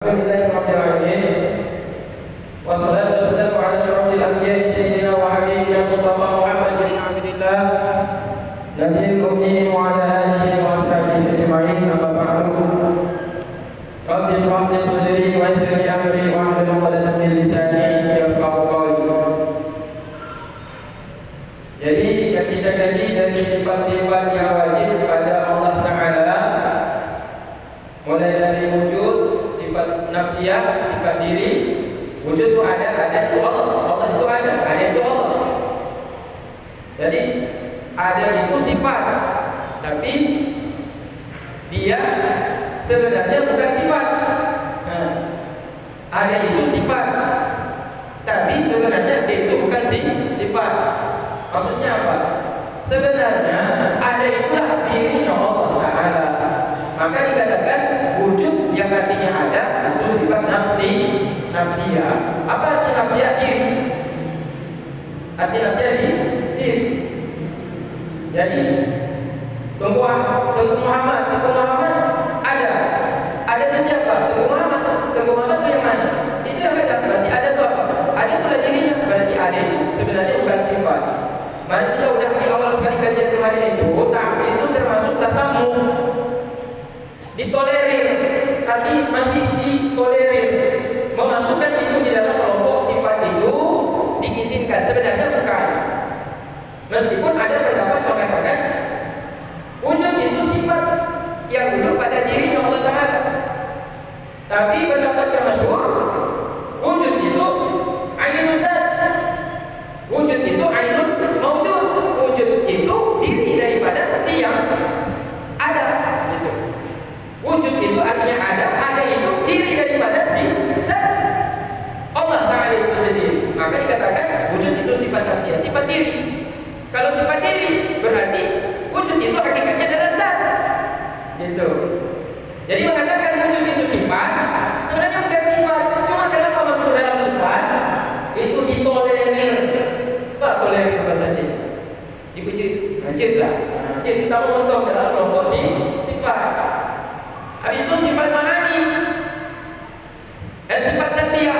Alhamdulillahi rabbil alamin. Wassalatu wassalamu ala asyrafil anbiya'i sayyidina wa habibina Mustafa Muhammad bin Abdillah nabiyil ummi wa ala alihi wa ashabihi ajma'in. Amma ba'du. Rabbi shrah li sadri wa yassir li amri wa hlul 'uqdatam min lisani yafqahu qawli. Jadi yang kita kaji dari sifat-sifat yang wajib pada Allah Ta'ala, mulai dari wujud, sifat nafsiyah, sifat diri. Wujud itu ada itu Allah. Allah itu ada itu Allah. Jadi ada itu sifat, tapi dia sebenarnya bukan sifat. Ada itu sifat, tapi sebenarnya dia itu bukan sifat. Maksudnya apa? Sebenarnya ada itulah dirinya Allah Ta'ala. Maka dikatakan wujud yang artinya ada itu sifat nafsiyah. Apa arti nafsiyah? Diri. Arti nafsiyah diri. Jadi Tengku Muhammad ada itu siapa? Tengku Muhammad itu yang mana? Itu yang ada. Berarti ada itu apa? Ada itulah dirinya. Berarti ada itu sebenarnya bukan sifat. Mari kita udah di awal sekali kajian kemarin itu, tapi itu termasuk tasamu, ditolerir, arti masih ditolerir, memasukkan itu di dalam kelompok sifat itu diizinkan, sebenarnya bukan. Meskipun ada pendapat mengatakan wujud itu sifat yang duduk pada diri Allah Ta'ala, tapi pendapat yang masyhur wujud itu ainul zat, wujud itu ainul maujud, wujud itu diri daripada si yang ada. Gitu. Wujud itu artinya ada itu diri daripada si zat Allah Ta'ala itu sendiri. Maka dikatakan wujud itu sifat nafsiyah, sifat diri. Kalau sifat diri berarti wujud itu hakikatnya adalah zat. Gitu. Jadi mengatakan wujud itu sifat, sebenarnya bukan sifat. Cuma kenapa masuk dalam sifat? Itu ditolerir. Apa tolerir bahasa Cina? Dipuji, lanjut lah. Jadi kita mengontrol dalam kelompok sifat. Habis itu sifat ma'ani, sifat salbiyah.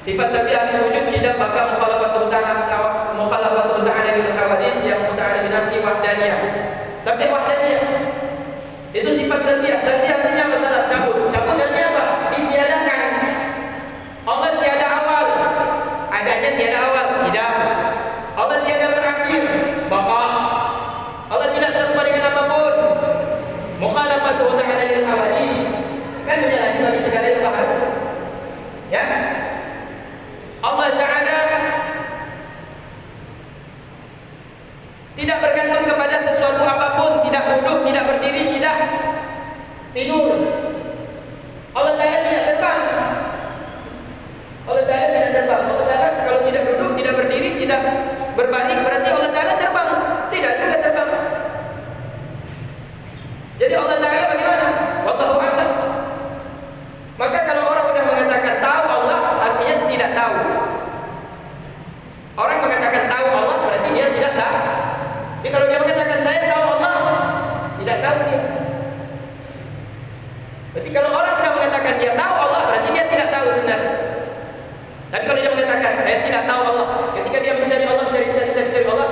Sifat salbiyah habis wujud tidak bakal mukhalafatu ta'ala lil hawadis yang muta'ala bi nafsi wahdaniyah. Sampai wahdaniyah. Itu sifat salbiyah. Salbiyah artinya masalah cabut. Cabut artinya apa? Ditiadakan. Allah tiada awal. Adanya tiada awal, tidak. Allah tiada berakhir, baqa. Allah tidak serupa dengan apapun. Mukhalafatuhu ta'ala lil hawadis, kan menyalahi bagi segala yang bahat. Ya. Allah Ta'ala tidak bergantung kepada sesuatu apapun, tidak duduk, tidak berdiri, tidak tidur. Allah Ta'ala tidak terbang. Allah Ta'ala tidak terbang. Allah Ta'ala kalau tidak duduk, tidak berdiri, tidak berbaring, berarti Allah Ta'ala terbang. Tidak juga terbang. Jadi Allah Ta'ala bagaimana? Wallahu a'lam. Maka kalau orang sudah mengatakan tahu Allah, artinya tidak tahu. Orang mengatakan tahu Allah, berarti dia tidak tahu. Jadi kalau dia mengatakan saya tahu Allah, tidak tahu dia. Berarti kalau orang sudah mengatakan dia tahu Allah, berarti dia tidak tahu sebenarnya. Tapi kalau dia mengatakan saya tidak tahu Allah, ketika dia mencari Allah, mencari Allah,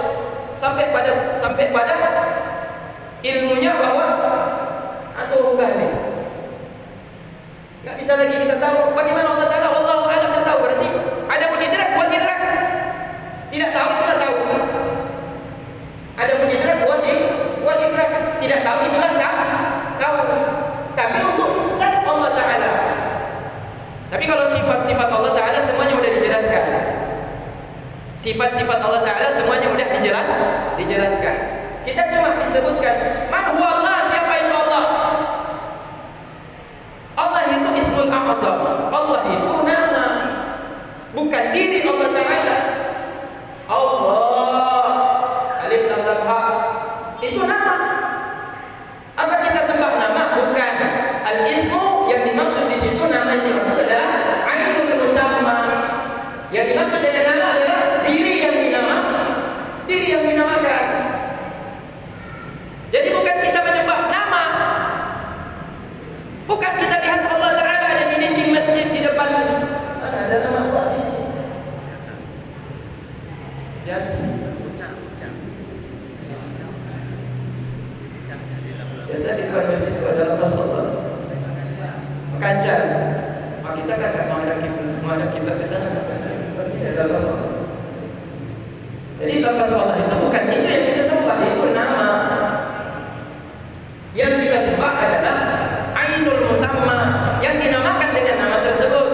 sampai pada ilmunya bahwa atau enggak nih, nggak bisa lagi kita tahu bagaimana Allah Ta'ala. Wallahu a'lam, tidak tahu. Berarti ada pun idrak, buat idrak, tidak tahu itulah tahu. Ada pun idrak, buat idrak, tidak tahu itulah tahu. Tapi untuk zat Allah Ta'ala. Tapi kalau sifat-sifat Allah Ta'ala semuanya sudah dijelaskan. Sifat-sifat Allah Ta'ala semuanya sudah dijelaskan. Kita cuma disebutkan man huwa Allah, siapa itu Allah? Allah itu ismul a'zam. Allah itu nama, bukan diri Allah Ta'ala. Allah alif lam lam ha itu nama. Apa kita sembah nama? Bukan. Al-ismu yang dimaksud di situ, nama yang dimaksud adalah ainul musamma. Yang dimaksud dengan nama adalah diri yang dinamakan. Jadi bukan kita menyembah nama, bukan kita lihat Allah Ta'ala ada di kaca. Maka kita kan nggak menghadap kiblat ke sana. Ada lafaz Allah. Jadi lafaz Allah itu bukan itu yang kita sembah, itu nama. Yang kita sembah adalah Ainul Musamma, yang dinamakan dengan nama tersebut.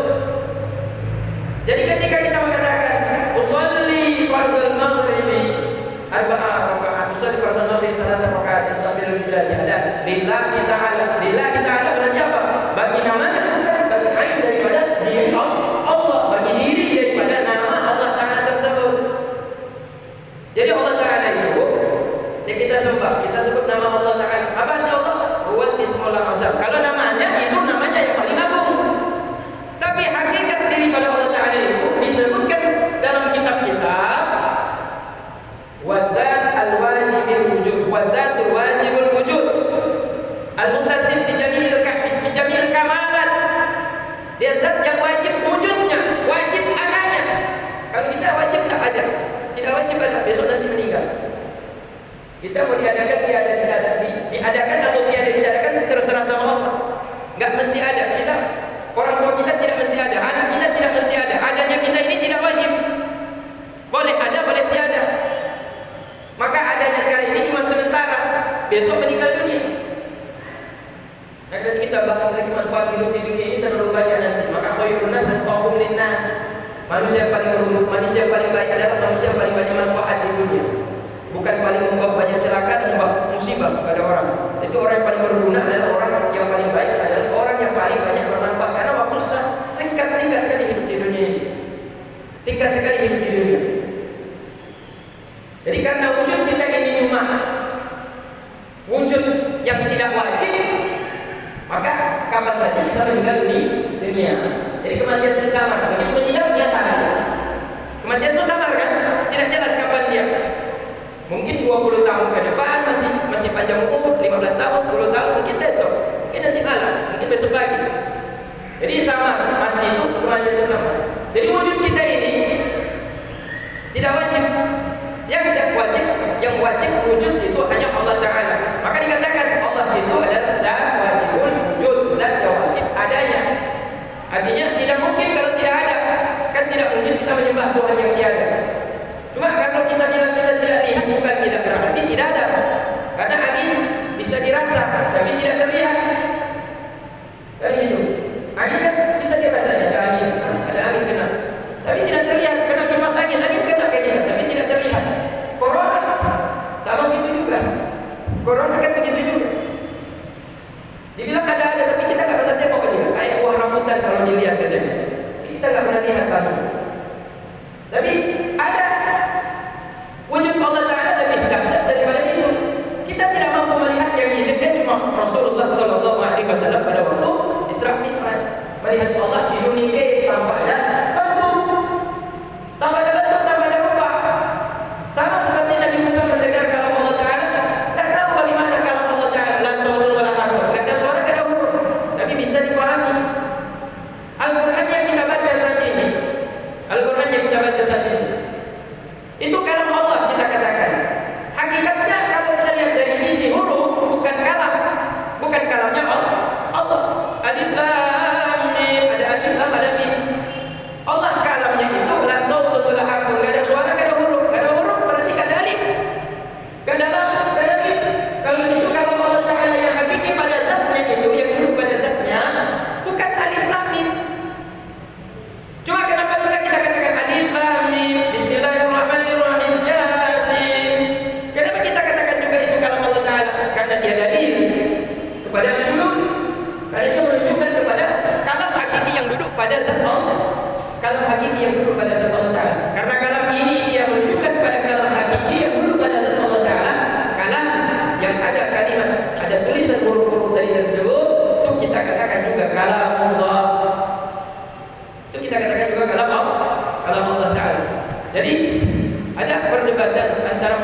Jadi ketika kita mengatakan usolli fardhu maghribi arba'a rakaat, usolli fardhu maghribi 3 rakaat, istaghfirul qiblah, ada lillahi ta'ala. Lillahi ta'ala berarti apa? Bagi namanya, bukan bagi ain daripada diri Allah, bagi diri daripada nama Allah Ta'ala tersebut. Jadi Allah Ta'ala itu yang kita sembah, kita sebut nama Allah Ta'ala. Apa arti Allah? Huwal Ismul Azam. Kalau namanya itu namanya yang paling agung. Tapi hakikat daripada Allah Ta'ala itu disebutkan dalam kitab-kitab wadzat al-wajibil wujud, wadzatul wajibul wujud, al-muttasif bi jami'il kamalat. Dia zat yang wajib wujudnya, wajib adanya. Kalau kita wajib tak ada, tidak wajib ada, besok nanti meninggal. Kita mau diadakan tiada, diadakan atau tiada diadakan terserah sama Allah. Enggak mesti ada. Kita, orang tua kita tidak mesti ada, anak kita tidak mesti ada. Adanya kita ini tidak wajib. Boleh ada, boleh tiada. Maka adanya sekarang ini cuma sementara, besok meninggal dunia. Nanti kita bahas lagi manfaat hidup di dunia ini terlalu banyak nanti. Maka khairun nas anfa'uhum linnas. Manusia yang paling berhubung, manusia yang paling baik adalah manusia yang paling banyak manfaat di dunia. Bukan paling membawa banyak celaka dan membawa musibah pada orang. Jadi orang yang paling berguna adalah orang yang paling baik, adalah orang yang paling banyak bermanfaat. Karena waktu singkat sekali hidup di dunia ini. Singkat sekali hidup di dunia. Jadi karena wujud kita ini cuma wujud yang tidak wajib, maka kapan saja bisa meninggal di dunia. Jadi kematian itu samar. Begitu meninggal dia tahan. Kematian itu samar kan? Tidak jelas kapan dia. Mungkin 20 tahun ke depan masih panjang umur, 15 tahun, 10 tahun, mungkin besok, mungkin nanti malam, mungkin besok pagi. Jadi sama, mati itu kematian itu sama. Jadi wujud kita ini tidak wajib. Yang wajib wujud itu hanya Allah Ta'ala. Maka dikatakan Allah itu adalah zat wajibul wujud, zat yang wajib adanya. Artinya tidak mungkin kalau tidak ada. Kan tidak mungkin kita menyembah Tuhan yang tiada. Cuma kalau kita bilang kita tidak lihat, bukan tidak berarti tidak ada. Karena angin bisa dirasa, tapi tidak terlihat. Dan itu, angin kan bisa dirasa, ada angin kena, tapi tidak terlihat. Kena kipas angin kena kayaknya, tapi tidak terlihat. Corona sama begitu juga. Corona kan begitu juga. Dibilang ada, tapi kita nggak pernah tengok dia. Kayak buah rambutan kalau dilihat katanya. Kita nggak pernah lihat langsung. Tapi ada. Wujud Allah Ta'ala lebih dahsyat daripada itu. Kita tidak mampu melihat yang diizinkan cuma Rasulullah SAW pada waktu Isra Mi'raj. Melihat Allah di dunia kaif tanpa ada bentuk, tanpa ada bentuk, tanpa ada rupa. Sama seperti Nabi Musa mendengar kalam Allah Ta'ala, tak tahu bagaimana kalam Allah Ta'ala. La sautun wala harfun, tak ada suara, tak ada huruf, tapi bisa difahami. Al-Quran yang kita baca saat ini, Al-Quran yang kita baca saat ini, itu kalam Allah kita katakan. Hakikatnya kalau kita lihat dari sisi huruf, bukan kalam, bukan kalamnya Allah. Alif lam mim, ada alif lam, ada mim. Allah kalamnya itu la sautun wala harfun, enggak ada suara, enggak ada huruf. Enggak ada huruf berarti enggak ada alif, enggak ada lam, enggak ada mim. Kalau itu kalam Allah Ta'ala yang hakiki pada zatnya itu, yang duduk pada zatnya, bukan alif lam mim. Cuma kenapa juga kita katakan alif lam mim, bismillahirrahmanirrahim, Yasin. Kenapa kita katakan juga itu kalam Allah Ta'ala? Karena dia dalil kepada yang duduk. Karena dia menunjukkan kepada kalam hakiki yang duduk pada zat Allah. Kalam hakiki yang duduk pada zat Allah Ta'ala. Karena kalam ini dia menunjukkan pada kalam hakiki yang duduk pada zat Allah Ta'ala. Kalam yang ada kalimat, ada tulisan huruf-huruf dari tersebut, itu kita katakan juga kalam Allah. Itu kita katakan juga kalam Allah Ta'ala. Jadi ada perdebatan antara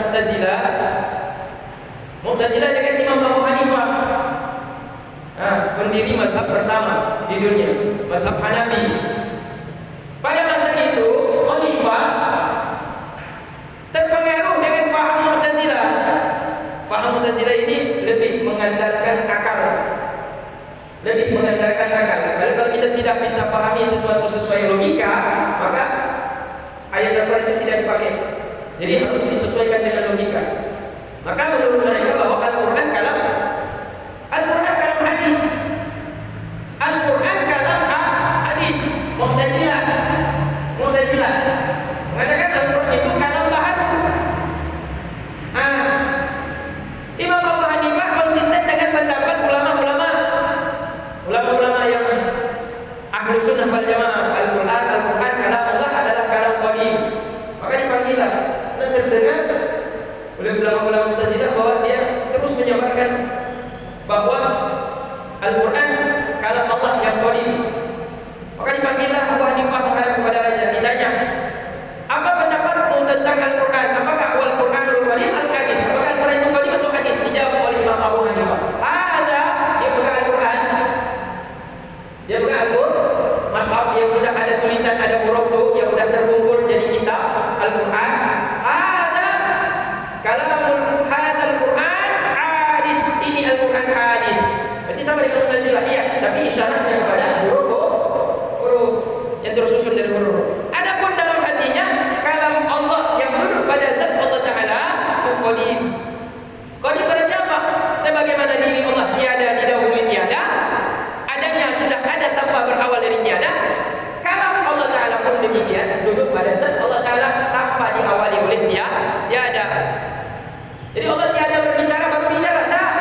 Mu'tazilah dengan Imam Abu Hanifah, pendiri mazhab pertama di dunia, mazhab Hanafi. Pada masa itu Khalifah terpengaruh dengan faham Mu'tazilah. Faham Mu'tazilah ini lebih mengandalkan akal. kita tidak bisa pahami sesuatu sesuai logika, maka ayat Al-Quran itu tidak dipakai. Jadi harus disesuaikan dengan logika. Maka menurut mereka bahwa Al-Quran kalam hadis. Al-Quran kalam hadis. Mu'tazilah mengatakan Al-Quran itu kalam baharu. Imam Abu Hanifah konsisten dengan pendapat ulama-ulama yang ahlu sunnah wal jamaah. Al-Quran kalam Allah adalah kalam qadim. Maka dipanggillah. Dan terdengar oleh ulama-ulama Mu'tazilah bahwa dia terus menyebarkan bahwa Al-Quran kalam Allah yang qadim. Maka dipanggillah Abu Hanifah menghadap kepada raja, ditanya, apa pendapatmu tentang Al-Quran? Apakah Al-Quranul qadim al-hadis? Apakah Al-Quran itu qadim atau hadis? Dijawab oleh Imam Abu Hanifah, ada. Dia pegang Al-Quran, dia pegang Al-Quran, mushaf yang sudah ada tulisan, ada huruf tu yang sudah terkumpul jadi kitab Al-Quran. Ada kalamul hadzal Quran hadis, ini Al-Quran hadis. Berarti sama dengan Mu'tazilah, iya, tapi isyaratnya kepada huruf yang tersusun dari huruf. Adapun dalam hatinya kalam Allah yang duduk pada zat Allah Ta'ala itu qadim. Qadim berarti apa? Sebagaimana diri Allah tiada didahului tiada, adanya sudah ada tanpa berawal dari tiada. Kalam Allah Ta'ala pun demikian, duduk pada zat Allah Ta'ala tanpa diawali oleh tiada. Jadi Allah tiada berbicara baru bicara, tak.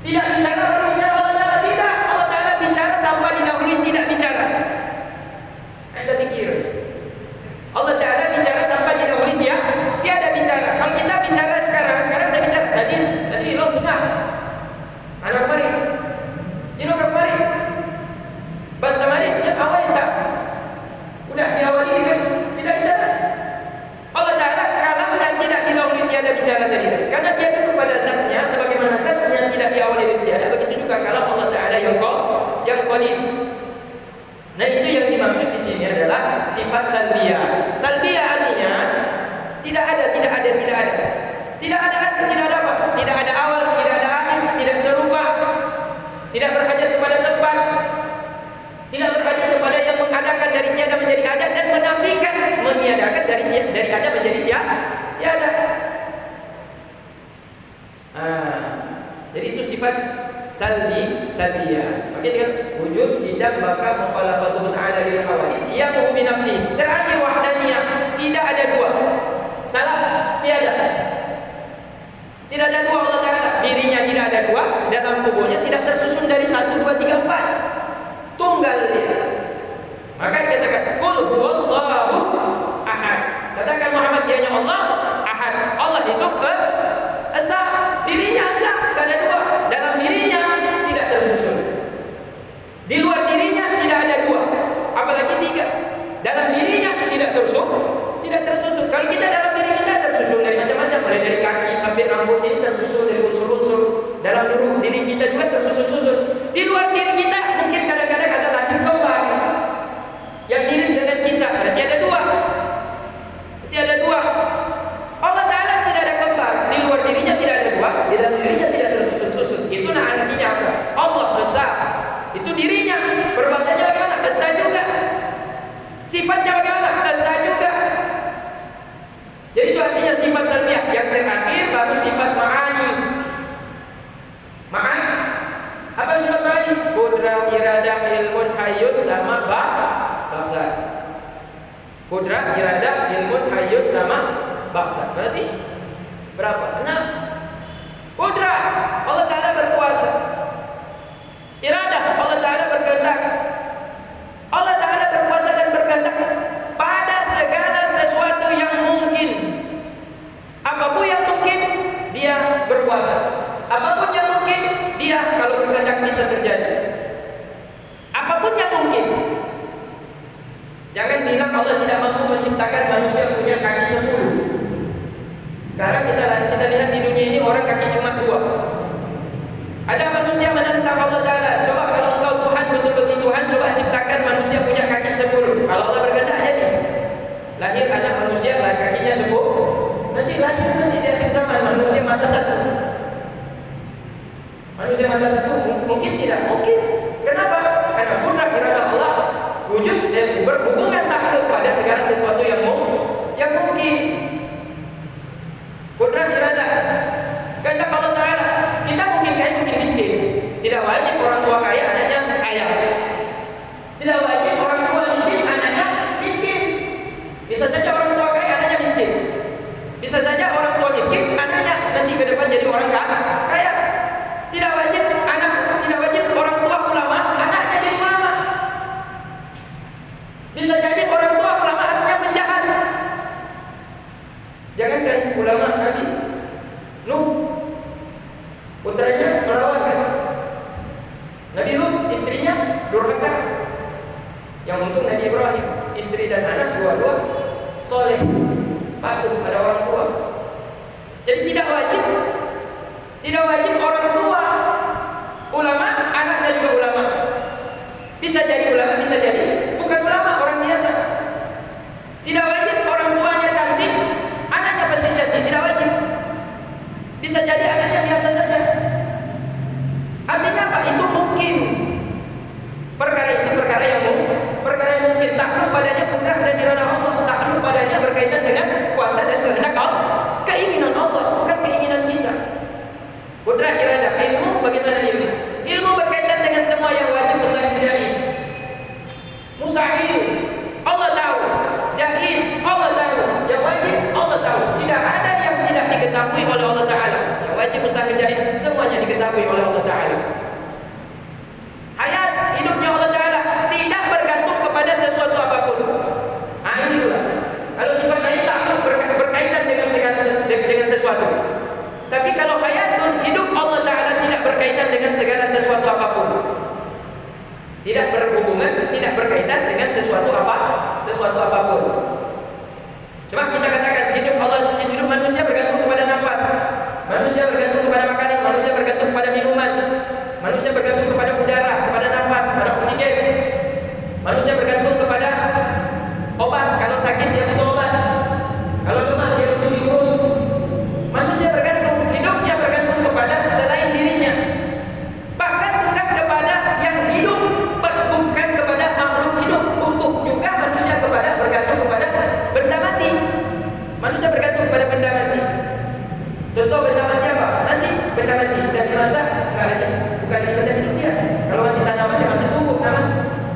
Tidak bicara baru bicara Allah Ta'ala, tidak. Allah Ta'ala bicara tanpa didahului tidak bicara. Anda pikir Allah Ta'ala bicara tanpa didahului tiada bicara. Kalau kita bicara sekarang saya bicara tadi lo tengah anak kemarin ini kemarin bantah kemarin ya awal tak udah diawali dengan tidak bicara. Allah Ta'ala kalamnya tidak didahului tiada bicara tadi terus, karena dia duduk pada zatnya sebagaimana zatnya tidak diawali dari tiada. Begitu juga kalam Allah Ta'ala yang qadim. Nah, itu yang dimaksud di sini adalah sifat salbiyah. Salbiyah artinya tidak ada. Tidak ada apa? Tidak ada awal, tidak ada akhir, tidak serupa, tidak berhajat kepada tempat, tidak berhajat kepada yang mengadakan dari tiada menjadi ada, dan menafikan meniadakan dari ada menjadi tiada. Jadi itu sifat salbiyah. Maka dia wujud tidak maka mukhalafatuhu ta'ala lil hawadis qiyamuhu bi nafsihi. Terakhir wahdaniyah, tidak ada dua. Salah, tidak ada dua Allah Ta'ala. Dirinya tidak ada dua, dalam tubuhnya tidak tersusun dari 1, 2, 3, 4. Tunggal dia. Maka katakan qul huwallahu ahad. Katakan Muhammad dianya Allah ahad. Allah itu esa, dirinya esa, tidak ada dua. Dalam dirinya tidak tersusun. Di luar dirinya tidak ada dua, apalagi tiga. Dalam dirinya tidak tersusun. Kalau kita dalam diri kita tersusun dari macam-macam, mulai dari kaki sampai rambut ini tersusun dari unsur-unsur. Dalam diri kita juga tersusun-susun. Di luar diri kita mungkin kadang-kadang ada lahir kembar yang mirip dengan kita, berarti ada dua. Allah Ta'ala tidak ada kembar, di luar dirinya tidak ada dua, di dalam dirinya tidak tersusun-susun. Itu artinya apa? Allah besar. Itu dirinya. Perbuatannya bagaimana? Besar juga. Sifatnya bagaimana? Besar juga. Jadi itu artinya sifat salbiyah. Yang terakhir baru sifat ma'ani. Apa sifat ma'ani? Qudrah, iradah, ilmun, hayyun sama basar. Qudrah, iradah, ilmun, hayyun sama basar. Berarti berapa? 6. Qudrah, Allah Ta'ala berkuasa. Iradah, Allah Ta'ala berkehendak. Allah Ta'ala berkuasa dan berkehendak pada segala sesuatu yang mungkin. Apapun yang mungkin, dia berkuasa. Apapun yang mungkin, dia kalau berkehendak bisa terjadi. Apapun yang mungkin. Jangan bilang Allah tidak mampu menciptakan manusia punya kaki 10. Sekarang kita lihat di dunia ini orang kaki cuma 2. Ada manusia menentang Allah Ta'ala. Coba kalau engkau Tuhan, betul-betul Tuhan, coba ciptakan manusia punya kaki 10. Kalau Allah berkehendak jadi. Lahir anak manusia, kakinya 10. Nanti di akhir zaman manusia mata 1. Manusia mata 1 mungkin tidak? Mungkin. Kenapa? berhubungan takluk pada segala sesuatu yang mungkin. Kudrah iradah. Kehendak Allah Ta'ala. Kita mungkin kaya, mungkin miskin. Tidak wajib orang tua kaya, anaknya kaya. Tidak wajib orang tua miskin, anaknya miskin. Bisa saja orang tua kaya, anaknya miskin. Bisa saja orang tua miskin, anaknya nanti ke depan jadi orang kaya. Tidak wajib orang tua ulama, anaknya jadi ulama. Bisa jadi orang tua ulama, anaknya penjahat. Jangankan ulama Nabi Nuh, putranya melawan kan? Nabi Nuh, istrinya durhaka. Yang untung Nabi Ibrahim, istri dan anak dua-dua soleh, patuh pada orang tua. Jadi tidak wajib orang tua ulama, anaknya juga ulama. Bisa jadi ulama, bisa jadi bukan ulama, orang biasa. Tidak wajib orang tuanya cantik, anaknya pasti cantik, tidak wajib. Bisa jadi anaknya biasa saja. Artinya apa? Itu mungkin. Perkara itu perkara yang mungkin. Takluk padanya kudrah dan iradah Allah. Takluk padanya berkaitan dengan kuasa dan kehendak Allah. Keinginan Allah, bukan keinginan kita. Kudrah iradah. Ilmu, bagaimana ilmu? Ilmu berkaitan dengan semua yang wajib, mustahil, jaiz. Mustahil Allah tahu, jaiz Allah tahu, yang wajib Allah tahu. Tidak ada yang tidak diketahui oleh Allah Ta'ala. Yang wajib, mustahil, jaiz, semuanya diketahui oleh Allah Ta'ala. Hayat, hidupnya Allah Ta'ala tidak bergantung kepada sesuatu apapun. Ini pula. Kalau sifat lain tak berkaitan dengan sesuatu. Tapi kalau hayatun, hidup Allah Ta'ala tidak berkaitan dengan segala sesuatu apapun. Tidak berhubungan, tidak berkaitan dengan sesuatu apapun. Cuma kita katakan hidup manusia bergantung kepada nafas. Manusia bergantung kepada makanan, manusia bergantung kepada minuman. Manusia bergantung kepada udara, kepada nafas, kepada oksigen. Manusia bergantung kepada obat. Kalau sakit dia butuh obat. Kalau lemah dia butuh diurut. Manusia bergantung, hidupnya bergantung kepada selain dirinya. Bahkan bukan kepada yang hidup, bukan kepada makhluk hidup. Untuk juga manusia bergantung kepada benda mati. Manusia bergantung kepada benda mati. Contoh benda mati apa? Nasi, benda mati. Dan dimasak, enggak ada. Bukan di benda hidup dia. Kalau masih tanaman, dia masih tumbuh.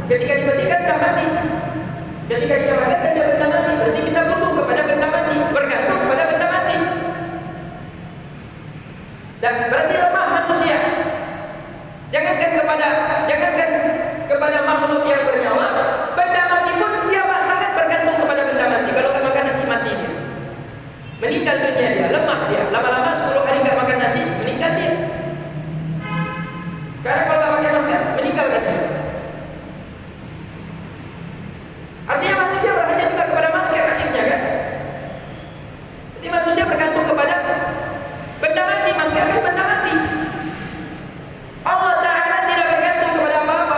Ketika dimatikan, dah mati. Ketika kita makan, ada benda mati. Berarti kita butuh kepada benda mati. Bergantung kepada benda mati. Dan berarti lemah manusia. Jangankan kepada makhluk yang bernyawa, benda mati pun dia sangat bergantung kepada benda mati. Kalau tak makan nasi, mati dia. Meninggal dunia dia, lemah dia. Lama-lama 10 hari tak makan nasi, meninggal dia. Karena kalau tak pakai masker, meninggal dia. Artinya manusia berhanya juga kepada masker akhirnya kan? Jadi manusia bergantung kepada benda mati, masker kan benda mati. Allah Ta'ala tidak bergantung kepada apa-apa.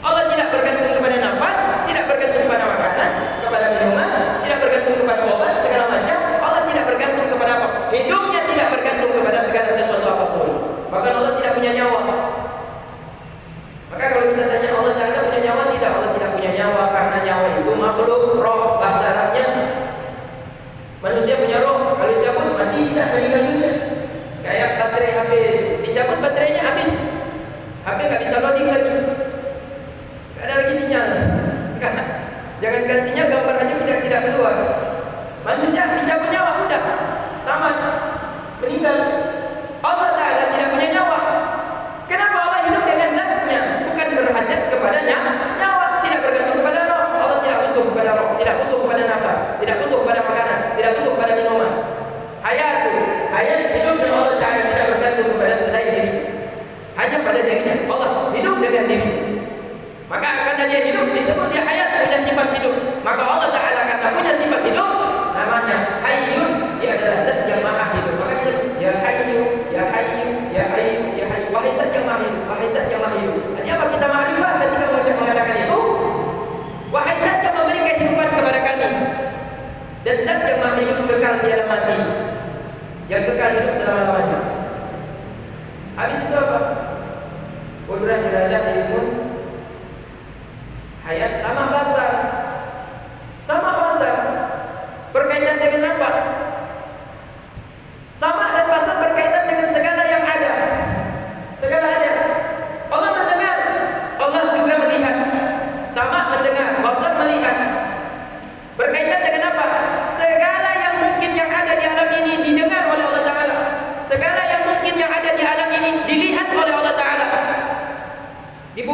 Allah tidak bergantung kepada nafas, tidak bergantung kepada makanan, kepada minuman, tidak bergantung kepada obat, segala macam. Allah tidak bergantung kepada apa. Hidupnya tidak bergantung kepada segala sesuatu apapun. Bahkan Allah tidak punya nyawa. Maka kalau kita tanya Allah Ta'ala punya nyawa, tidak. Allah tidak punya nyawa karena nyawa itu makhluk roh, bahasa Arabnya. Manusia punya roh, kalau cabut mati tidak meninggal dunia. Kayak baterai HP, dicabut baterainya habis. HP tak bisa loading lagi. Tak ada lagi sinyal. Jangankan sinyal, gambar aja tidak keluar. Manusia dicabut nyawa, sudah tamat, meninggal. Allah Ta'ala tidak punya nyawa. Kenapa Allah hidup dengan zatnya? Bukan berhajat kepada nyawa, tidak bergantung kepada roh. Allah tidak butuh kepada roh, tidak butuh kepada nafas, tidak butuh kepada makanan, tidak butuh kepada minuman. Hayat hidupnya Allah Ta'ala tidak bergantung kepada selain diri. Hanya pada dirinya. Allah hidup dengan diri. Maka karena dia hidup, disebut dia hayat, punya sifat hidup. Maka Allah Ta'ala karena punya sifat hidup, namanya Hayyun. Dia adalah zat yang maha hidup. Maka kita ya Hayyu, ya Hayyu, ya Hayyu, ya Hayyu. Wahai zat yang maha hidup, wahai zat yang maha hidup. Artinya apa? Kita ma'rifat ketika mengatakan itu. Wahai zat yang memberi kehidupan kepada kami. Dan zat yang maha hidup kekal tiada mati, yang kekal hidup selama-lamanya. Habis itu apa? Kudrah iradah ilmu hayat sama bahasa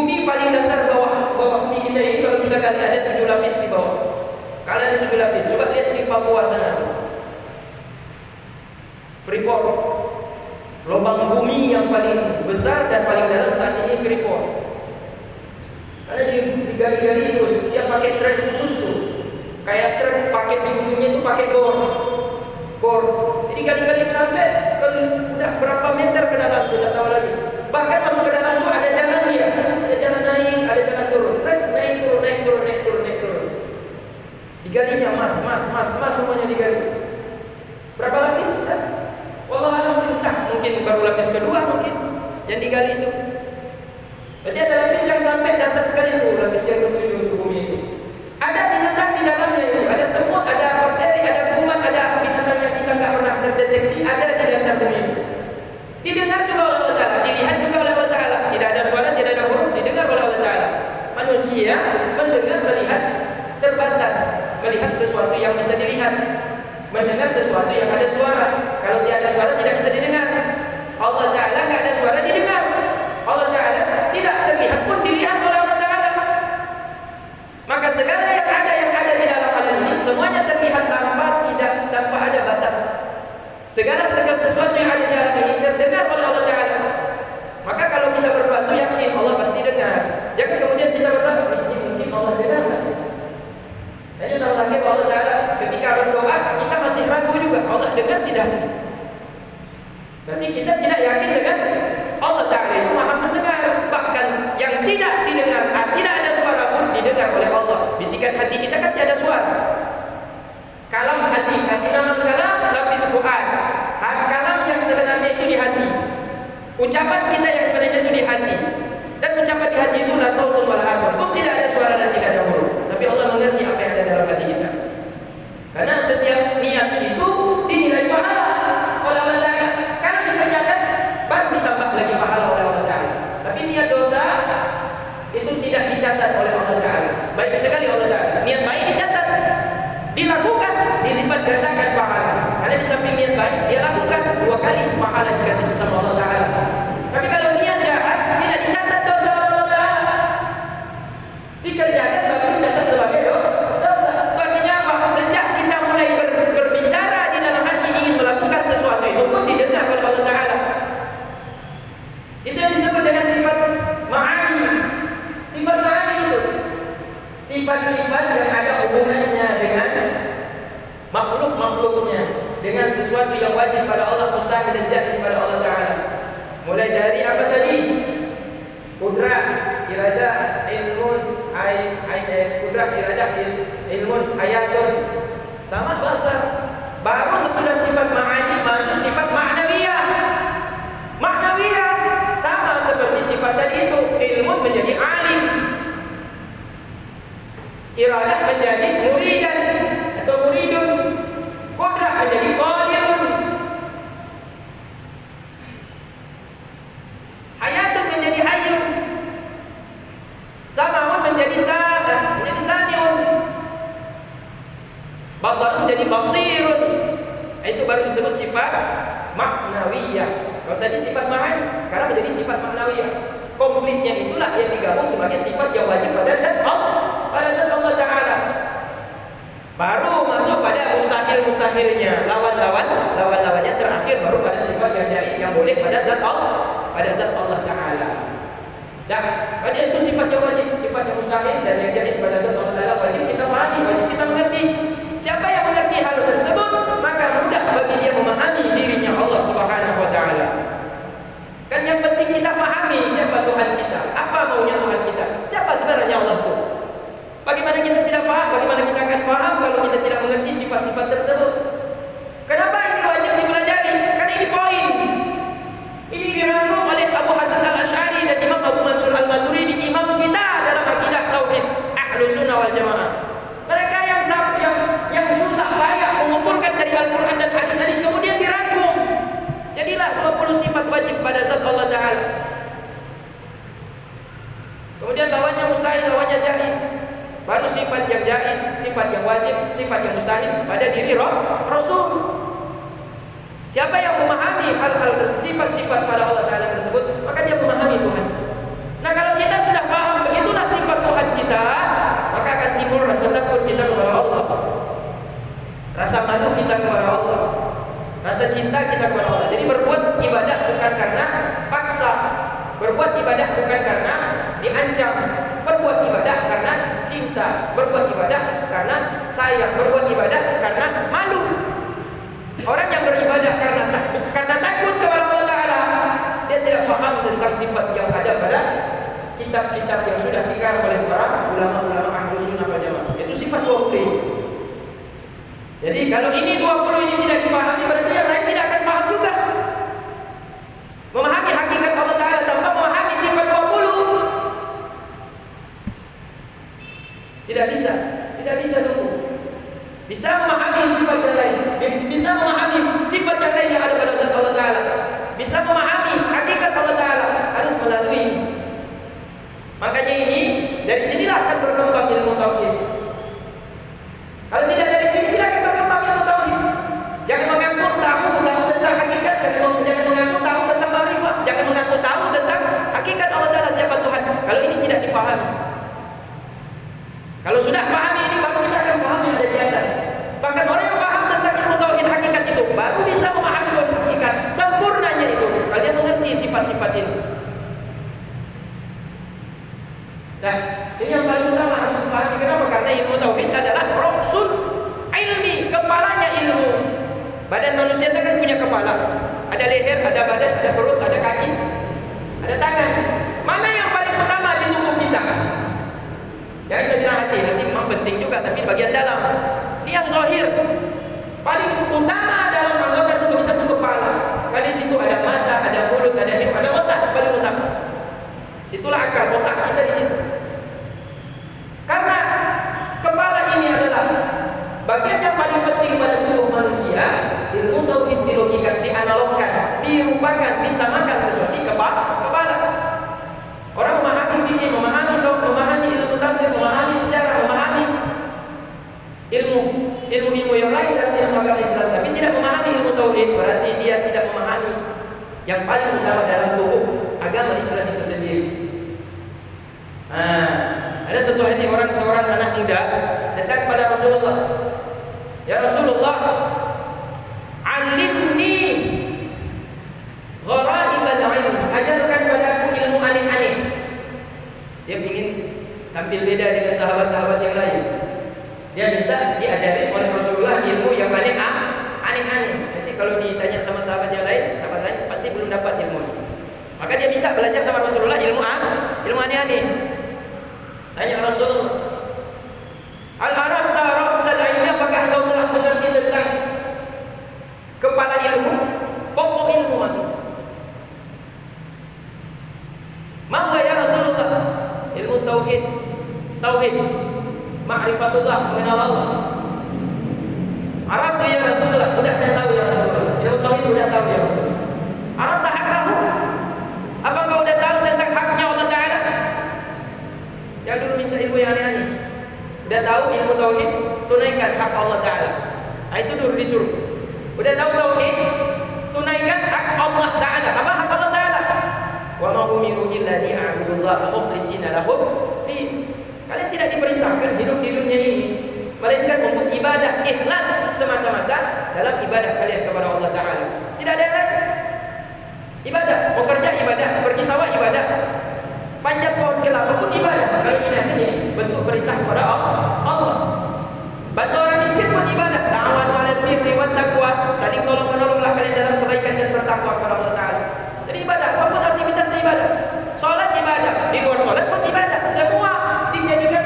bumi paling dasar bawah bumi kita ini, kalau kita gali ada 7 lapis di bawah. Kalau ada 7 lapis, coba lihat di Papua sana. Freeport, lubang bumi yang paling besar dan paling dalam saat ini Freeport. Karena digali-gali terus, dia pakai truk khusus tuh, kayak truk pakai di ujungnya itu pakai bor. Jadi gali-gali sampai udah berapa meter ke dalam, tidak tahu lagi. Bahkan masuk ke dalam tuh ada jalan dia, ada jalan naik, ada jalan turun, truk naik turun. Digalinya emas semuanya digali. Berapa lapis? Wallahualam mungkin baru lapis kedua mungkin yang digali itu. Berarti ada lapis yang sampai dasar sekali itu, lapis yang ke-7 bumi itu. Ada binatang di dalamnya itu, ada semut, ada bakteri, ada kuman, ada binatang yang kita nggak pernah terdeteksi ada di dasar bumi itu. Didengar juga oleh Allah Ta'ala, dilihat juga oleh Allah Ta'ala. Tidak ada suara, tidak ada huruf, didengar oleh Allah Ta'ala. Manusia mendengar, melihat terbatas, melihat sesuatu yang bisa dilihat, mendengar sesuatu yang ada suara. Kalau tidak ada suara tidak bisa didengar. Allah Ta'ala nggak ada suara didengar. Allah Ta'ala tidak terlihat pun dilihat oleh Allah Ta'ala. Maka segala yang ada di dalam alam ini semuanya terlihat tanpa ada batas. Segala sesuatu yang ada di alam ini terdengar oleh Allah Ta'ala. Maka kalau kita berdoa itu yakin Allah pasti dengar. Jangan kemudian kita berdoa ini mungkin Allah dengar. Hanya tahu lagi Allah Ta'ala ketika berdoa kita masih ragu juga Allah dengar tidak. Berarti kita tidak yakin dengan Allah Ta'ala itu maha mendengar. Bahkan yang tidak didengar, tidak ada suara pun didengar oleh Allah. Bisikan hati kita kan tidak ada suara. Kalam hati, kalam lafil fuad. Kalam yang sebenarnya itu di hati. Ucapan kita yang sebenarnya itu di hati. Dan ucapan di hati itu la sautun wala harfun. Pun tidak ada suara dan tidak ada huruf. Tapi Allah mengerti apa yang ada dalam hati kita. Karena setiap niat itu dinilai pahala oleh Allah Ta'ala. Kalau dikerjakan baru ditambah lagi pahala oleh Allah Ta'ala. Tapi niat dosa itu tidak dicatat oleh Allah Ta'ala. Baik sekali Allah Ta'ala. Niat baik dicatat, dilakukan, dilipat gandakan pahala. Karena di samping niat baik dia lakukan 2 kali pahala dikasih bersama Allah Ta'ala. Tapi kalau niat jahat tidak dicatat dosa oleh Allah Ta'ala. Dikerjakan baru dicatat sebagai dosa. Itu artinya apa? Sejak kita mulai berbicara di dalam hati ingin melakukan sesuatu itu pun didengar oleh Allah Ta'ala. Itu yang disebut dengan sifat ma'ani. Sifat ma'ani itu sifat-sifat yang ada hubungannya dengan makhluk-makhluknya, dengan sesuatu yang wajib pada Allah, mustahil dan jaiz pada Allah Ta'ala. Mulai dari apa tadi? Qudrah, iradah, ilmun, qudrah, iradah, ilmun, ayatun, sama basar. Baru sesudah sifat ma'ani masuk sifat ma'nawiyah. Ma'nawiyah sama seperti sifat tadi itu. Ilmun menjadi alim, iradah menjadi muridan atau muridun, qudrah menjadi qadirun, hayatun menjadi hayyun, sama'un menjadi sami'un, basarun menjadi basirun. Itu baru disebut sifat maknawiyah. Kalau tadi sifat ma'an, sekarang menjadi sifat maknawiyah. Komplitnya itulah yang digabung sebagai sifat yang wajib pada zat Allah Ta'ala. Baru masuk pada mustahil-mustahilnya, lawan-lawannya terakhir baru pada sifat yang jaiz yang boleh pada zat Allah Ta'ala. Dan pada itu sifat yang wajib, sifat yang mustahil dan yang jaiz pada zat Allah Ta'ala wajib kita pahami, wajib kita mengerti. Siapa yang mengerti hal tersebut, maka mudah bagi dia memahami dirinya Allah Subhanahu wa Ta'ala. Kan yang penting kita fahami siapa Tuhan kita, apa maunya Tuhan kita, siapa sebenarnya Allah itu. Bagaimana kita tidak faham, bagaimana kita akan faham kalau kita tidak mengerti sifat-sifat tersebut. Kenapa ini wajib dipelajari? Karena ini poin. Ini dirangkum oleh Abu Hasan al-Asy'ari dan Imam Abu Mansur al-Maturidi, imam kita dalam akidah tauhid Ahlus Sunnah wal Jamaah. Mereka yang susah payah mengumpulkan dari Al-Quran dan hadis-hadis kemudian dirangkum. Jadilah 20 sifat wajib pada zat Allah Ta'ala. Kemudian lawannya mustahil, lawannya jaiz. Baru sifat yang jaiz, sifat yang wajib, sifat yang mustahil pada diri Rasul. Siapa yang memahami hal-hal tersebut, sifat-sifat pada Allah Ta'ala tersebut, maka dia memahami Tuhan. Nah kalau kita sudah Berbuat ibadah karena cinta, berbuat ibadah karena sayang, berbuat ibadah karena malu. Orang yang beribadah karena takut kepada Allah Ta'ala, dia tidak paham tentang sifat yang ada pada kitab-kitab yang sudah dikarang oleh para ulama-ulama Ahlus Sunnah wal Jamaah. Itu sifat 20. Jadi kalau ini 20 ini tidak difahami, berarti yang lain tidak akan faham juga. Memahami hakikat Allah Ta'ala tanpa memahami sifat 20 tidak bisa tunggu. Bisa memahami sifat yang lain, bisa memahami sifat yang lain yang ada pada zat Allah Ta'ala, bisa memahami hakikat Allah Ta'ala, harus melalui. Makanya ini, dari sinilah akan berkembang ilmu tauhid. Kalau tidak dari sini, tidak akan berkembang ilmu tauhid. Jangan mengaku tahu tentang hakikat, jangan mengaku tahu tentang ma'rifah, jangan mengaku tahu tentang hakikat Allah Ta'ala siapa Tuhan. Kalau ini tidak difahami. Kalau sudah pahami ini, baru kita akan pahami yang ada di atas. Bahkan orang yang paham tentang ilmu tauhid hakikat itu, baru bisa memahami tauhid hakikat sempurnanya itu. Kalau dia mengerti sifat-sifat ini. Nah, ini yang paling utama harus dipahami. Kenapa? Karena ilmu tauhid adalah ra'sul ilmi, kepalanya ilmu. Badan manusia itu kan punya kepala. Ada leher, ada badan, ada perut, ada kaki, ada tangan. Mana yang paling utama di tubuh kita? Ya, kita bilang hati memang penting juga, tapi bagian dalam. Ini yang zahir. Paling utama dalam anggota tubuh kita itu kepala. Karena di situ ada mata, ada mulut, ada hidung, ada otak, paling utama. Situlah akal, otak kita di situ. Karena kepala ini adalah bagian yang paling penting pada tubuh manusia. Ilmu tauhid dilogikan, dianalogkan, dirupakan, disamakan seperti kepala. Orang memahami fikih, memahami ilmu tafsir, memahami sejarah, memahami ilmu yang lain dalam ilmu agama Islam, tapi tidak memahami ilmu tauhid, berarti dia tidak memahami yang paling utama dalam tubuh agama Islam itu sendiri. Ada satu hari seorang anak muda datang kepada Rasulullah. Ya Rasulullah, alimni gharaibal ilm, ajarkan padaku ilmu aneh-aneh. Dia ingin tampil beda dengan sahabat-sahabat yang lain. Dia minta diajarin oleh Rasulullah ilmu yang aneh-aneh. Nanti kalau ditanya sama sahabat lain pasti belum dapat ilmu. Maka dia minta belajar sama Rasulullah ilmu aneh-aneh. Tanya Rasulullah, al-arafta ra'sal ilmi, apakah kau telah mengerti tentang kepala ilmu, pokok ilmu maksud? Maka ya Rasulullah, ilmu tauhid, ma'rifatullah, mengenal Allah. Araftu ya Rasulullah, sudah saya tahu ya Rasulullah. Ilmu tauhid sudah tahu ya Rasulullah. Arafta haqahu, apa kau sudah tahu tentang haknya Allah Ta'ala? Yang dulu minta ilmu yang aneh-aneh, sudah tahu ilmu tauhid, tunaikan hak Allah Ta'ala. Itu dulu disuruh. Sudah tahu tauhid, tunaikan hak Allah Ta'ala. Apa hak Allah Ta'ala? Wa ma umiru illa liya'budullaha mukhlishina lahu din. Kalian tidak diperintahkan hidup di dunia ini melainkan untuk ibadah ikhlas semata-mata dalam ibadah kalian kepada Allah Ta'ala. Tidak ada yang lain. Ibadah, mau kerja ibadah, pergi sawah ibadah, panjat pohon kelapa pun ibadah. Kalau ini bentuk perintah kepada Allah. Bantu orang miskin pun ibadah. Ta'awanu 'alal birri wat taqwa, saling tolong menolonglah kalian dalam kebaikan dan bertakwa kepada Allah Ta'ala. Jadi ibadah, apapun aktivitasnya ibadah. Salat ibadah, di luar salat pun ibadah. Semua dijadikan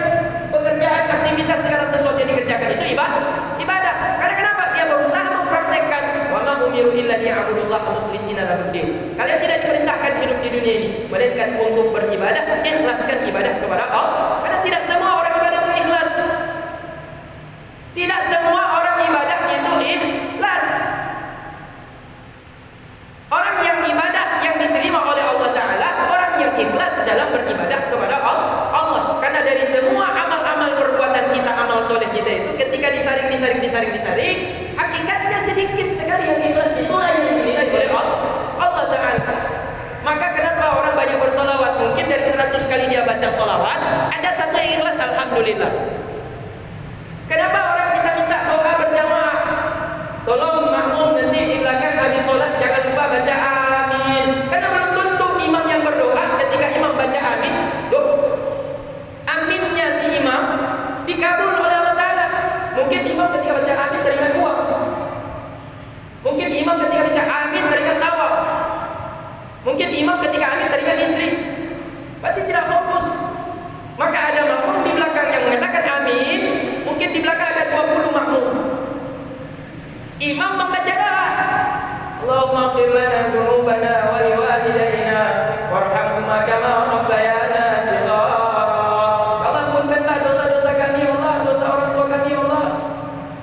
pekerjaan, aktivitas, segala sesuatu yang dikerjakan itu ibadah. Karena kenapa? Dia berusaha mempraktekkan wa ma umiru illa liya'budullaha mukhlishina lahuddin. Kalian tidak diperintahkan hidup di dunia ini melainkan untuk beribadah, ikhlaskan ibadah kepada Allah. Karena tidak semua orang ibadah itu ikhlas. Tidak semua orang ibadah itu ikhlas. Orang yang ibadah yang diterima oleh Allah Ta'ala, orang yang ikhlas dalam beribadah kepada Allah. Karena dari semua amal-amal perbuatan kita, amal soleh kita itu ketika disaring, hakikatnya sedikit sekali yang ikhlas. Itulah yang dinilai oleh Allah Ta'ala. Maka kenapa orang banyak bersolawat? Mungkin dari 100 kali dia baca solawat, ada satu yang ikhlas, alhamdulillah. Kenapa orang kita minta doa berjamaah? Tolong makmum nanti di belakang habis solat jangan lupa baca amin. Karena belum tentu imam yang berdoa ketika imam baca amin, Mungkin imam ketika baca amin teringat uang. Mungkin imam ketika baca amin teringat sawah. Mungkin imam ketika amin teringat istri. Berarti tidak fokus. Maka ada makmum di belakang yang mengatakan amin, mungkin di belakang ada 20 makmum. Imam membaca doa, Allahumma ighfir lana dzunubana wa liwalidayna warhamhuma kama rabbayana shighara. Allah ampunkanlah dosa-dosa kami ya Allah, dosa orang tua kami ya Allah.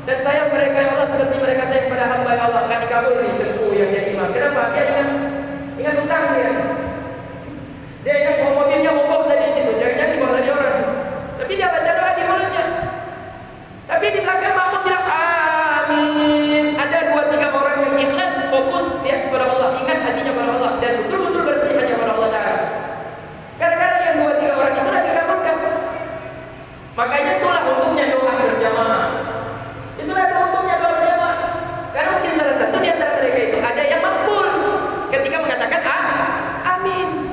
Dan sayang mereka ya Allah seperti mereka sayang pada hamba ya Allah. Enggak dikabul nih tentu yang jadi imam. Kenapa? Dia ingat utang dia. Dia ingat bawa mobilnya mogok dari situ, jangan-jangan dibawa dari orang. Tapi dia baca doa di mulutnya. Tapi di belakang makmum bilang amin. Ada 2-3 orang yang ikhlas, fokus dia kepada Allah, ingat hatinya kepada Allah dan betul-betul bersih hanya kepada Allah Taala. Gara-gara yang 2-3 orang itulah dikabulkan. Makanya itulah untungnya doa berjamaah. Itulah untungnya doa berjamaah. Karena mungkin salah satu di antara mereka itu ada yang makbul ketika mengatakan amin.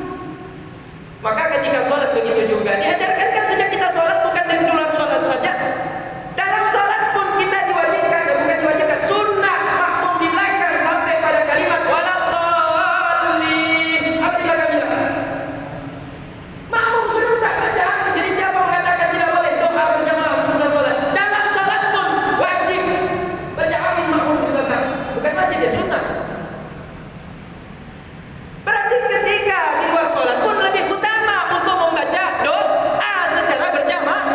Maka ketika sholat begitu juga diajarkan kan sejak kita sholat bukan dari luar sholat saja. Dalam sholat pun kita diwajibkan, bukan diwajibkan, sunnah makmum di belakang sampai pada kalimat waladhdallin. Apa di belakang bilang? Makmum sudah tak baca amin. Jadi siapa mengatakan tidak boleh doa berjamaah sesudah sholat? Dalam sholat pun wajib baca amin makmum di belakang. Bukan wajib ya, sunnah. Berarti ketika di luar sholat pun lebih utama untuk membaca doa secara berjamaah.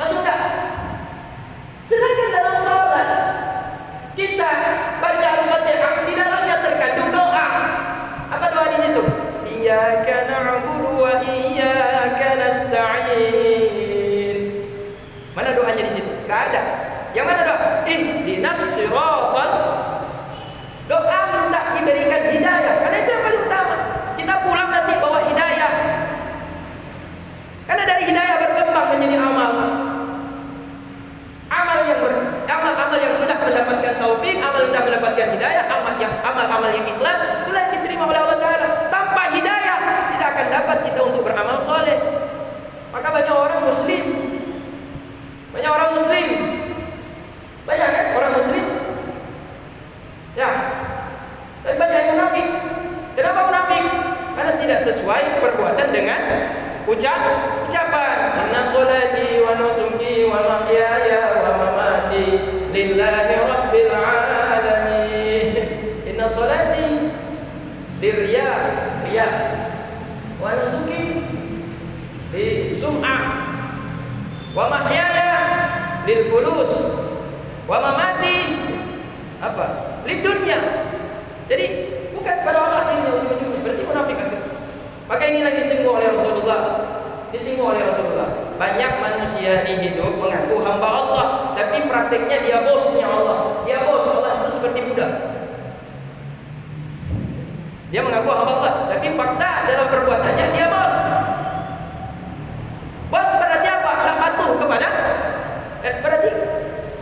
Masuk tak? Sedangkan dalam sholat kita baca Al-Fatihah, di dalamnya terkandung doa. Apa doa di situ? Iyyaka na'budu wa iyyaka nasta'in. Mana doanya di situ? Enggak ada. Yang mana doa? Ihdinas siratal. Doa minta diberikan hidayah, karena itu yang paling utama. Kita pulang nanti bawa hidayah. Karena dari hidayah berkembang menjadi amal. Amal yang sudah mendapatkan taufik, amal yang sudah mendapatkan hidayah, amal yang ikhlas, itulah yang diterima oleh Allah Taala. Tanpa hidayah tidak akan dapat kita untuk beramal soleh. Maka banyak orang muslim. Banyak kan orang muslim? Ya. Tapi banyak yang munafik. Kenapa munafik? Karena tidak sesuai perbuatan dengan ucapan. Inna sholati wa nusuki wa mahyaya wa mamati lillahi rabbil alamin. Inna sholati lirriya wa nusuki li sum'ah wa mahyaya lil fulus wa mamati apa? Lid dunya. Jadi bukan pada Allah ini ujung-ujungnya. Berarti munafik kan? Maka inilah disinggung oleh Rasulullah. Banyak manusia di hidup mengaku hamba Allah, tapi prakteknya dia bosnya Allah. Dia bos Allah itu seperti budak. Dia mengaku hamba Allah, tapi fakta dalam perbuatannya dia bos. Bos berarti apa? Tak patuh kepada. Berarti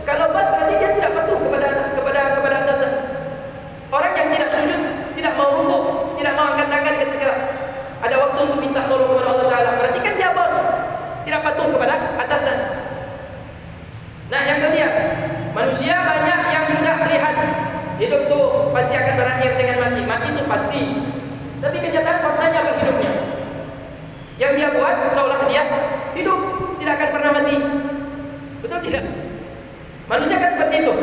kalau bos berarti dia tidak patuh kepada atasan. Orang yang tidak sujud, tidak mau rukuk, tidak mau angkat tangan ketika ada waktu untuk minta tolong kepada Allah Taala, berarti kan dia bos, tidak patuh kepada atasan. Nah, yang kedua, manusia banyak yang sudah melihat hidup itu pasti akan berakhir dengan mati. Mati itu pasti. Tapi kenyataan faktanya apa hidupnya? Yang dia buat seolah dia hidup, tidak akan pernah mati. Betul tidak? Manusia kan seperti itu.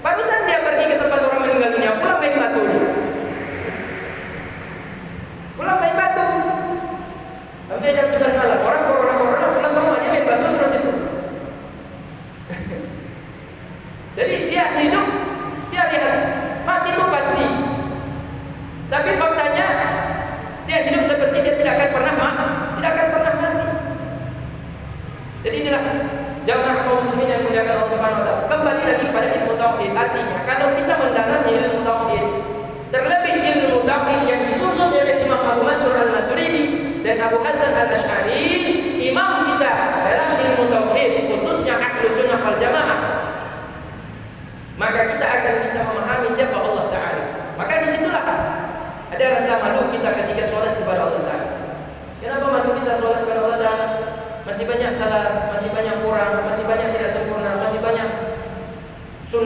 Barusan dia pergi ke tempat orang meninggal dunia, pulang main batu. Sampai jam 11 malam, orang pulang rumahnya main batu terus itu. Jadi dia hidup, dia lihat mati itu pasti. Tapi faktanya dia hidup seperti dia tidak akan pernah mati. Jadi inilah jamaah kaum muslimin yang muliakan Allah Subhanahu wa taala. Kembali lagi pada ilmu tauhid. Artinya kalau kita mendalami ilmu tauhid, terlebih ilmu tauhid yang disusun oleh Imam Abu Mansur Al-Maturidi dan Abu Hasan Al-Asy'ari, imam kita dalam ilmu tauhid, khususnya Ahlus Sunnah wal Jamaah, maka kita akan bisa memahami siapa Allah Ta'ala. Maka disitulah ada rasa malu kita ketika sholat kepada Allah Ta'ala. Kenapa malu kita sholat kepada Allah Ta'ala? Masih banyak salah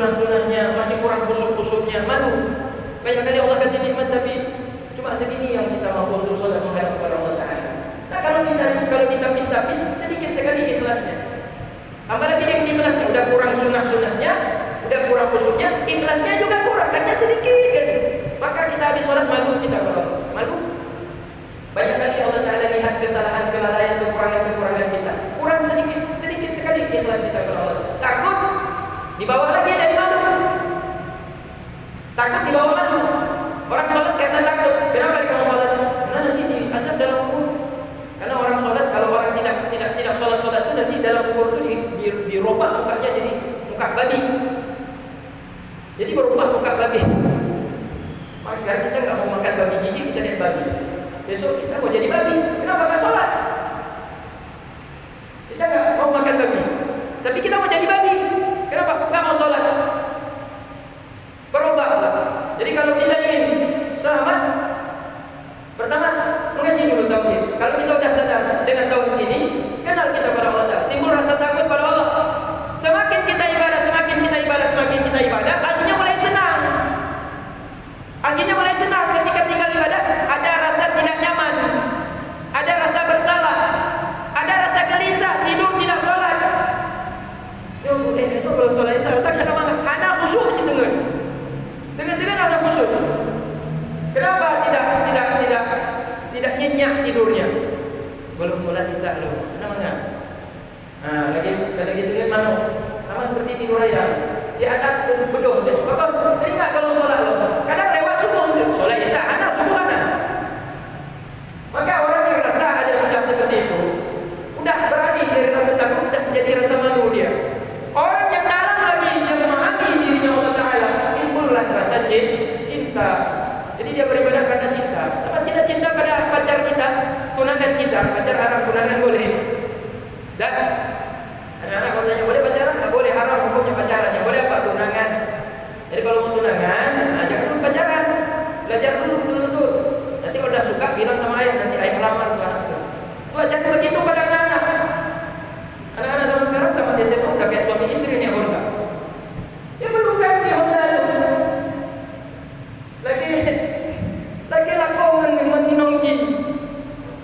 sunah-sunahnya, masih kurang khusyuk-khusyuknya, malu. Banyak kali Allah kasih nikmat tapi cuma segini yang kita mampu untuk sholat menghadap kepada Allah Ta'ala. Nah kalau kita tapis-tapis, sedikit sekali ikhlasnya. Tambah lagi dengan ikhlasnya, udah kurang sunah-sunahnya, udah kurang khusyuknya, ikhlasnya juga kurang, hanya sedikit kan. Maka kita habis sholat malu kita kepada Allah. Malu. Banyak kali Allah Ta'ala lihat kesalahan, kelalaian, kekurangan kita. Kurang sedikit sekali ikhlas kita kepada Allah. Takut dibawa lagi dari malu. Takut dibawa malu. Orang sholat karena takut. Kenapa kamu sholat? Karena nanti diazab dalam kubur. Karena orang sholat, kalau orang tidak sholat itu nanti dalam kubur itu dirobak mukanya jadi muka babi. Jadi berubah muka babi. Maka sekarang kita nggak mau makan babi jijik, kita lihat babi. Besok kita mau jadi babi. Kenapa nggak sholat? Kita nggak mau makan babi, tapi kita mau jadi babi. Kenapa? Nggak mau sholat. Berubah. Jadi kalau kita ingin selamat, pertama mengaji dulu tauhid. Kalau kita sudah sadar dengan tauhid ini, kenal kita pada Allah Ta'ala, timbul rasa takut pada Allah. Semakin kita ibadah, semakin kita ibadah, akhirnya mulai senang. Ketika tinggal ibadah, ada rasa tidak nyaman, ada rasa bersalah, ada rasa gelisah, tidur tidak sholat. Itu belum sholat isya, kenapa? Anak khusyuk gitu kan? Dengan ada khusyuk. Kenapa tidak nyenyak tidurnya? Belum sholat isya loh. Kenapa enggak? Lagi dengan mana? Sama seperti tidur ayam. Si anak bedoh, bapak teringat kalau sholat loh. Kadang lewat subuh tu, sholat isya, anak subuh anak. Maka orang yang rasa ada sudah seperti itu, udah beralih dari rasa takut, udah menjadi rasa malu dia. Orang yang dalam lagi yang memahami dirinya Allah Ta'ala, timbullah rasa cinta. Jadi dia beribadah karena cinta. Sama kita cinta pada pacar kita, tunangan kita, pacar haram, tunangan boleh. Dan anak-anak kalau tanya boleh pacaran? Nggak boleh, haram hukumnya pacaran. Yang boleh apa? Tunangan. Jadi kalau mau tunangan, jangan dulu pacaran. Belajar dulu betul-betul. Nanti kalau udah suka bilang sama ayah, nanti ayah lamar tuh anak itu. Tuh jangan begitu pada anak-anak. Anak-anak zaman sekarang tamat SMA udah kayak suami istri nih Honda. Ya pelukan di Honda itu. Lagi lakongan nih nongki.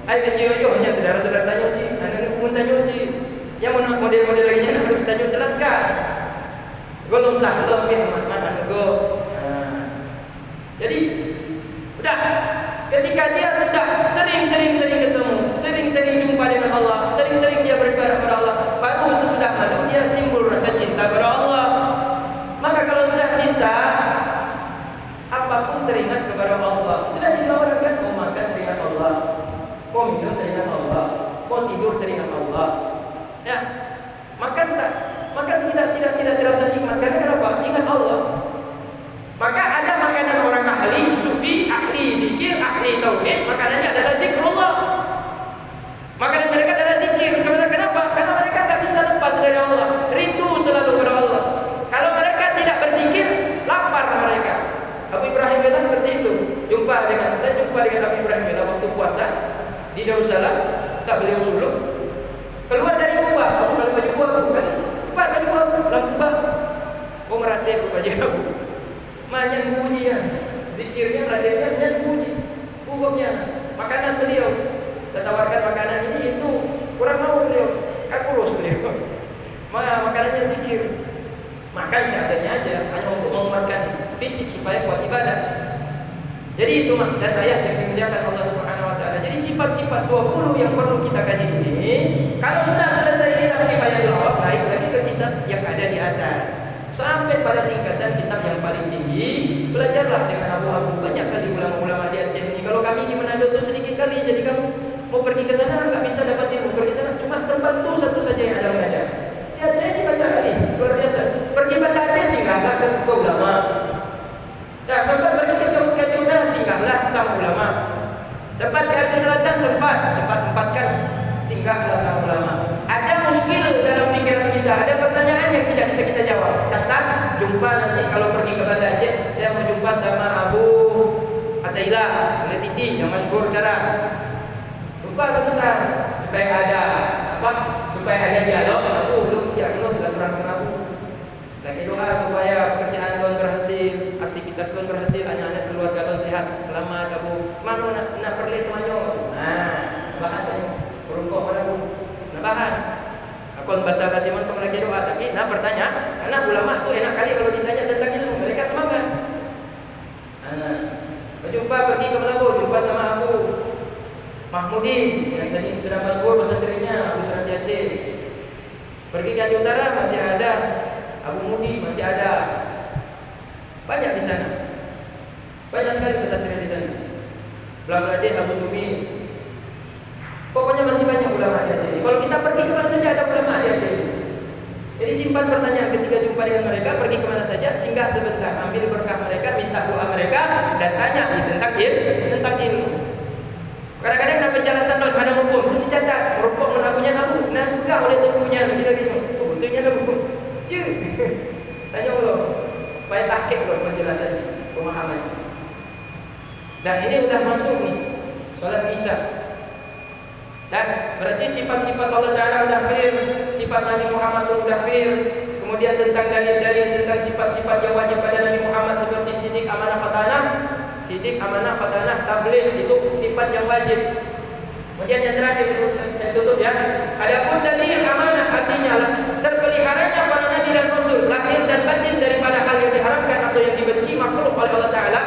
Ayah yo hanya saudara-saudara tanya uci, anak pun tanya uci. Yang model-model lainnya harus tanya jelaskan. Belum sah, belum mana go. Jadi udah ketika dia sudah sering ketemu, sering jumpa dengan Allah, sering dia beribadah kepada Allah, baru sesudah malu dia timbul rasa cinta kepada Allah. Maka kalau sudah cinta, apapun teringat kepada Allah. Itulah ditawarkan, mau makan teringat Allah, mau minum teringat Allah, mau tidur teringat Allah. Ya, makan tidak terasa nikmat karena kenapa? Ingat Allah. Maka ada makanan orang ahli sufi, ahli zikir, ahli tauhid, makanannya adalah zikrullah. Makanan mereka adalah zikir. Kenapa? Karena mereka tidak bisa lepas dari Allah, rindu selalu kepada Allah. Kalau mereka tidak berzikir, lapar mereka. Abu Ibrahim Bela seperti itu. Saya jumpa dengan Abu Ibrahim Bela waktu puasa di Yerusalem, tak beliau suluk. Keluar dari kubah, aku kalau baju kubah, baju kubah, lampu kubah. Oh merhatiin baju aku. Manyan bunyi ya, zikirnya, belajarnya, dan bunyi. Hukumnya, makanan beliau. Saya tawarkan makanan ini itu kurang mau beliau, kurus beliau. Makanannya zikir. Makan seadanya aja, hanya untuk menguatkan fisik supaya kuat ibadah. Jadi itu dan ayat yang dimuliakan Allah Subhanahu Wa Taala. Jadi sifat-sifat 20 yang perlu kita kaji ini, kalau sudah selesai kitab Kifayatul Awam, naik lagi ke kitab yang ada di atas. Sampai pada tingkatan kitab yang paling tinggi, belajarlah dengan Abu. Banyak kali ulama-ulama di Aceh ini. Kalau kami di Manado itu sedikit kali, jadi kamu mau pergi ke sana nggak bisa dapat ilmu. Pergi sana cuma tempat itu satu saja yang ada mengajar. Di Aceh ini banyak kali, luar biasa. Pergi Banda Aceh singgahlah ke ulama. Nah, sempat pergi ke Utara singgahlah sama ulama. Sempat ke Aceh Selatan sempatkan singgahlah sama ulama. Ada muskil dalam pikiran kita, ada pertanyaan yang tidak bisa kita jawab. Catat, jumpa nanti kalau pergi ke Banda Aceh, saya mau jumpa sama Abu Ataila, Titi yang masyhur sekarang. Jumpa sebentar supaya ada supaya ada dialog. Aku belum silaturahmi dengan aku. Lagi doa supaya kon berhasil, anak-anak keluarga kon sehat, selamat Abu. Mano nak perli tuanyo. Bahan tanya. Perungkok mana pun. Bahan. Kon basa-basi mon lagi doa, tapi bertanya, anak ulama tu enak kali kalau ditanya tentang ilmu, mereka semangat. Berjumpa pergi ke Melabur, jumpa sama Abu Mahmudin yang sedang masyhur pesantrennya Abu Serabi Aceh. Pergi ke Aceh Utara masih ada Abu Mudi, masih ada banyak di sana. Banyak sekali pesantren di sana. Bangladesh Abu Tumi. Pokoknya masih banyak ulama di Aceh. Kalau kita pergi kemana saja ada ulama di Aceh. Jadi simpan pertanyaan ketika jumpa dengan mereka, pergi kemana saja, singgah sebentar, ambil berkah mereka, minta doa mereka, dan tanya tentang ilmu. Kadang-kadang nak penjelasan dalam hadam hukum itu dicatat, rupuk menabuhnya nabu, pegang oleh tubuhnya, gitu. Betulnya nabu. Tanya Allah, supaya tahqiq penjelasan, pemahaman. Dan ini sudah masuk nih, salat Isya. Dan berarti sifat-sifat Allah Ta'ala sudah clear, sifat Nabi Muhammad pun sudah clear. Kemudian tentang dalil-dalil tentang sifat-sifat yang wajib pada Nabi Muhammad seperti sidik, amanah, fatanah. Sidik, amanah, fatanah, tabligh itu sifat yang wajib. Kemudian yang terakhir saya tutup ya. Adapun dalil amanah artinya terpeliharanya para nabi dan rasul lahir dan batin daripada hal yang diharamkan atau yang dibenci makruh oleh Allah Ta'ala